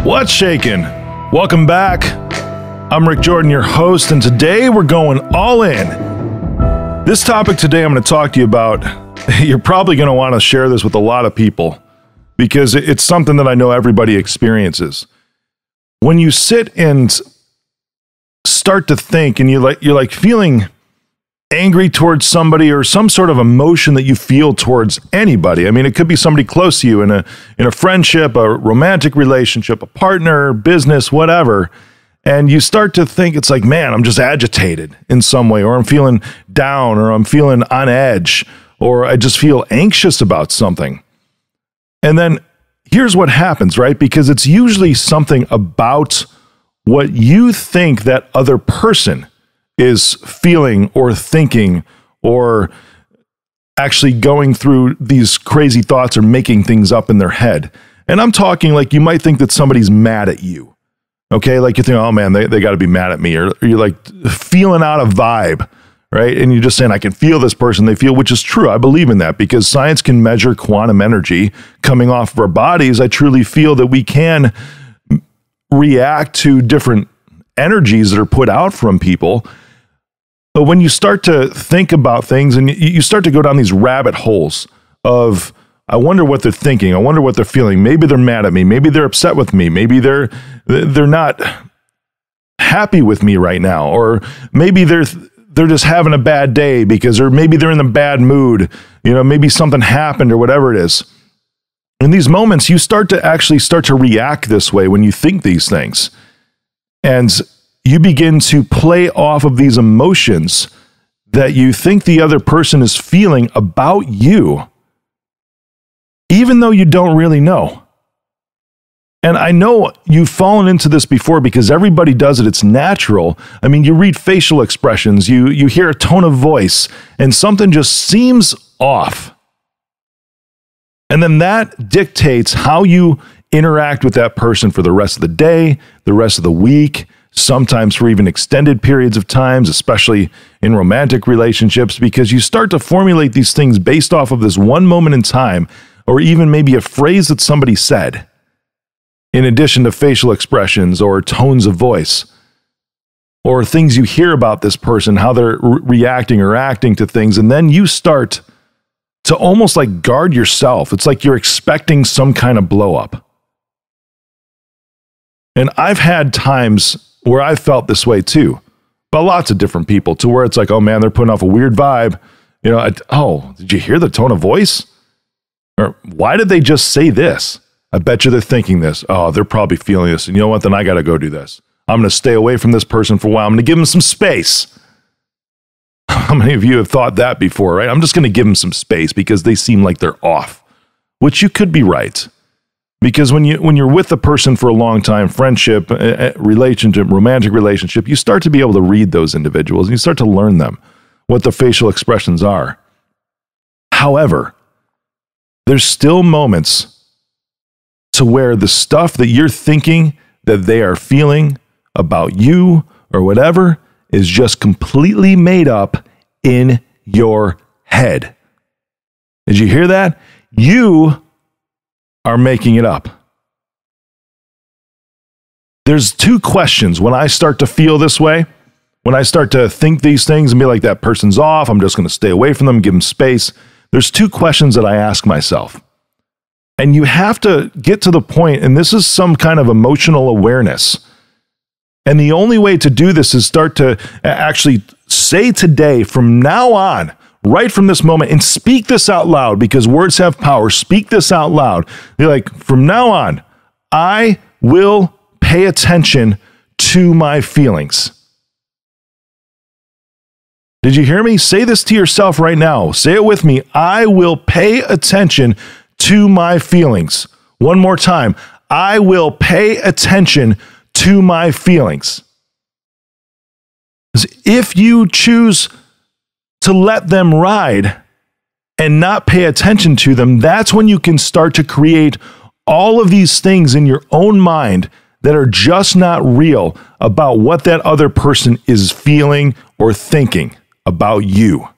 What's shaking? Welcome back. I'm Rick Jordan, your host, and today we're going all in. This topic today I'm going to talk to you about, you're probably going to want to share this with a lot of people because it's something that I know everybody experiences. When you sit and start to think and you're like feeling angry towards somebody or some sort of emotion that you feel towards anybody. I mean, it could be somebody close to you in a friendship, a romantic relationship, a partner, business, whatever. And you start to think it's like, man, I'm just agitated in some way, or I'm feeling down, or I'm feeling on edge, or I just feel anxious about something. And then here's what happens, right? Because it's usually something about what you think that other person is feeling or thinking or actually going through these crazy thoughts or making things up in their head. And I'm talking like you might think that somebody's mad at you. Okay, like you think, oh man, they got to be mad at me. Or you're like feeling out of vibe, right? And you're just saying, I can feel this person, they feel, which is true. I believe in that because science can measure quantum energy coming off of our bodies. I truly feel that we can react to different energies that are put out from people. But when you start to think about things and you start to go down these rabbit holes of, I wonder what they're thinking. I wonder what they're feeling. Maybe they're mad at me. Maybe they're upset with me. Maybe they're not happy with me right now. Or maybe they're just having a bad day or maybe they're in a bad mood. You know, maybe something happened or whatever it is. In these moments, you start to react this way when you think these things. And you begin to play off of these emotions that you think the other person is feeling about you, even though you don't really know. And I know you've fallen into this before because everybody does it. It's natural. I mean, you read facial expressions, you hear a tone of voice, and something just seems off. And then that dictates how you interact with that person for the rest of the day, the rest of the week, sometimes for even extended periods of times, especially in romantic relationships, because you start to formulate these things based off of this one moment in time, or even maybe a phrase that somebody said, in addition to facial expressions or tones of voice, or things you hear about this person, how they're reacting or acting to things, and then you start to almost like guard yourself. It's like you're expecting some kind of blow up. And I've had times where I felt this way too, but lots of different people, to where it's like, oh man, they're putting off a weird vibe. You know, oh, did you hear the tone of voice? Or why did they just say this? I bet you they're thinking this. Oh, they're probably feeling this. And you know what? Then I got to go do this. I'm going to stay away from this person for a while. I'm going to give them some space. How many of you have thought that before, right? I'm just going to give them some space because they seem like they're off, which you could be right. Because when you're with a person for a long time, friendship, relationship, romantic relationship, you start to be able to read those individuals and you start to learn them, what the facial expressions are. However, there's still moments to where the stuff that you're thinking that they are feeling about you or whatever is just completely made up in your head. Did you hear that? You are making it up. There's two questions when I start to feel this way, when I start to think these things and be like, that person's off, I'm just going to stay away from them, give them space. There's two questions that I ask myself. And you have to get to the point, and this is some kind of emotional awareness. And the only way to do this is start to actually say today, from now on, right from this moment, and speak this out loud, because words have power. Speak this out loud. You're like, from now on, I will pay attention to my feelings. Did you hear me? Say this to yourself right now. Say it with me. I will pay attention to my feelings. One more time. I will pay attention to my feelings. If you choose to let them ride and not pay attention to them, that's when you can start to create all of these things in your own mind that are just not real about what that other person is feeling or thinking about you.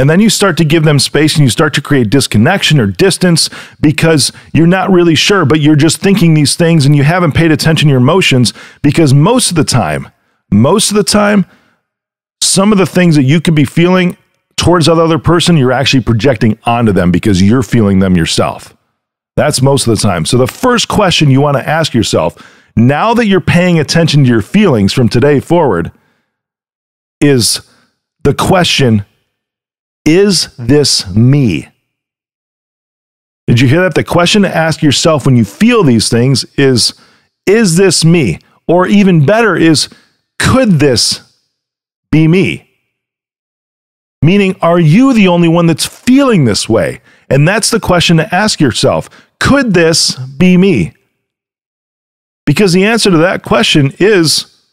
And then you start to give them space and you start to create disconnection or distance because you're not really sure, but you're just thinking these things and you haven't paid attention to your emotions, because most of the time, some of the things that you could be feeling towards that other person, you're actually projecting onto them because you're feeling them yourself. That's most of the time. So the first question you want to ask yourself, now that you're paying attention to your feelings from today forward, is the question, is this me? Did you hear that? The question to ask yourself when you feel these things is this me? Or even better is, could this be me? Meaning, are you the only one that's feeling this way? And that's the question to ask yourself. Could this be me? Because the answer to that question is,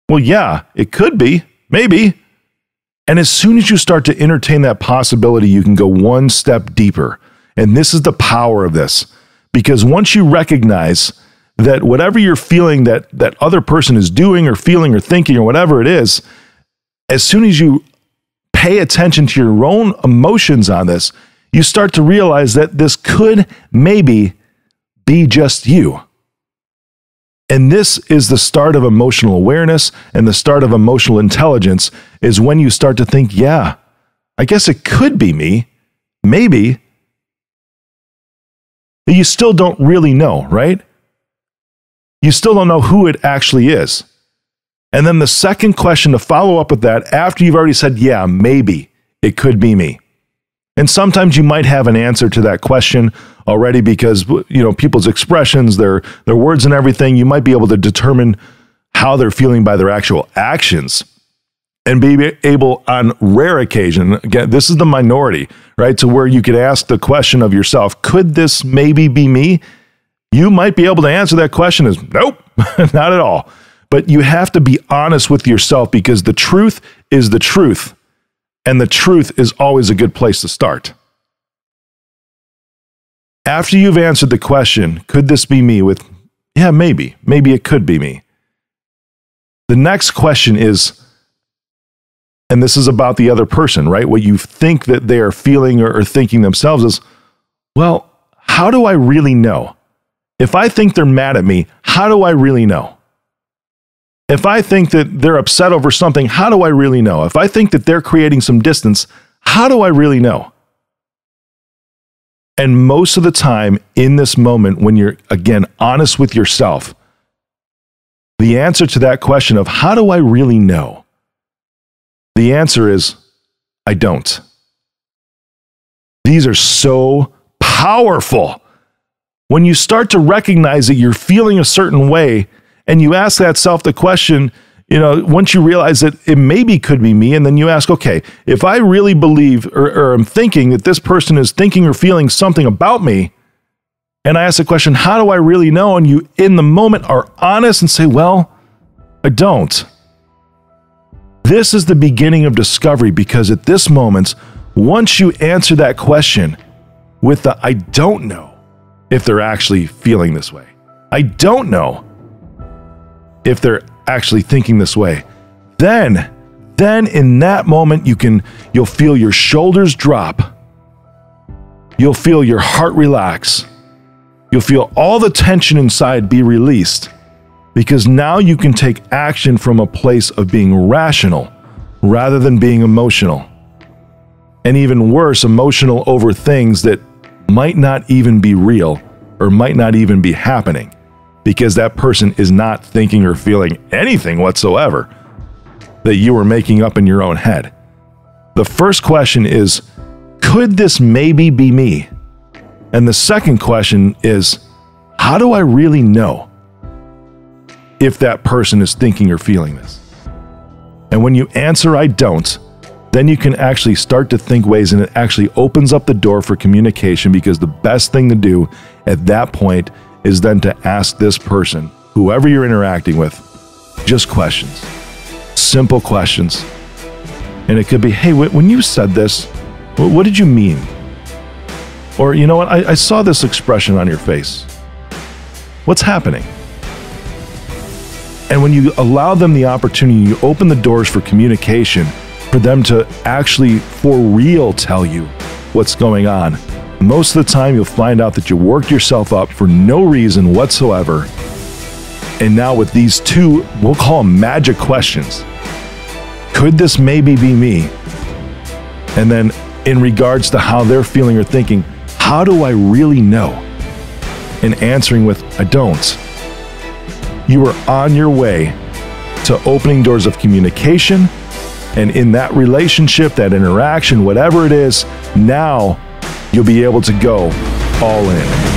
well, yeah, it could be, maybe. And as soon as you start to entertain that possibility, you can go one step deeper. And this is the power of this. Because once you recognize that whatever you're feeling that other person is doing or feeling or thinking or whatever it is, as soon as you pay attention to your own emotions on this, you start to realize that this could maybe be just you. And this is the start of emotional awareness, and the start of emotional intelligence is when you start to think, yeah, I guess it could be me, maybe. But you still don't really know, right? You still don't know who it actually is. And then the second question to follow up with that, after you've already said, yeah, maybe it could be me. And sometimes you might have an answer to that question already because, people's expressions, their words and everything, you might be able to determine how they're feeling by their actual actions and be able on rare occasion, again, this is the minority, right? To where you could ask the question of yourself, could this maybe be me? You might be able to answer that question as, nope, not at all. But you have to be honest with yourself because the truth is the truth. And the truth is always a good place to start. After you've answered the question, could this be me, with, yeah, maybe it could be me. The next question is, and this is about the other person, right? What you think that they are feeling or thinking themselves is, well, how do I really know? If I think they're mad at me, how do I really know? If I think that they're upset over something, how do I really know? If I think that they're creating some distance, how do I really know? And most of the time in this moment, when you're, again, honest with yourself, the answer to that question of how do I really know? The answer is, I don't. These are so powerful. When you start to recognize that you're feeling a certain way, and you ask that self the question, once you realize that it maybe could be me, and then you ask, okay, if I really believe or I'm thinking that this person is thinking or feeling something about me, and I ask the question, how do I really know? And you, in the moment, are honest and say, well, I don't. This is the beginning of discovery, because at this moment, once you answer that question with the I don't know if they're actually feeling this way, I don't know if they're actually thinking this way, then in that moment you'll feel your shoulders drop. You'll feel your heart relax. You'll feel all the tension inside be released, because now you can take action from a place of being rational rather than being emotional. And even worse, emotional over things that might not even be real or might not even be happening, because that person is not thinking or feeling anything whatsoever that you were making up in your own head. The first question is, could this maybe be me? And the second question is, how do I really know if that person is thinking or feeling this? And when you answer, I don't, then you can actually start to think ways, and it actually opens up the door for communication, because the best thing to do at that point is then to ask this person, whoever you're interacting with, just questions, simple questions. And it could be, hey, when you said this, what did you mean? Or, you know what, I saw this expression on your face. What's happening? And when you allow them the opportunity, you open the doors for communication, for them to actually, for real, tell you what's going on. Most of the time, you'll find out that you worked yourself up for no reason whatsoever. And now with these two, we'll call them magic questions. Could this maybe be me? And then in regards to how they're feeling or thinking, how do I really know? And answering with, I don't. You are on your way to opening doors of communication. And in that relationship, that interaction, whatever it is, now you'll be able to go all in.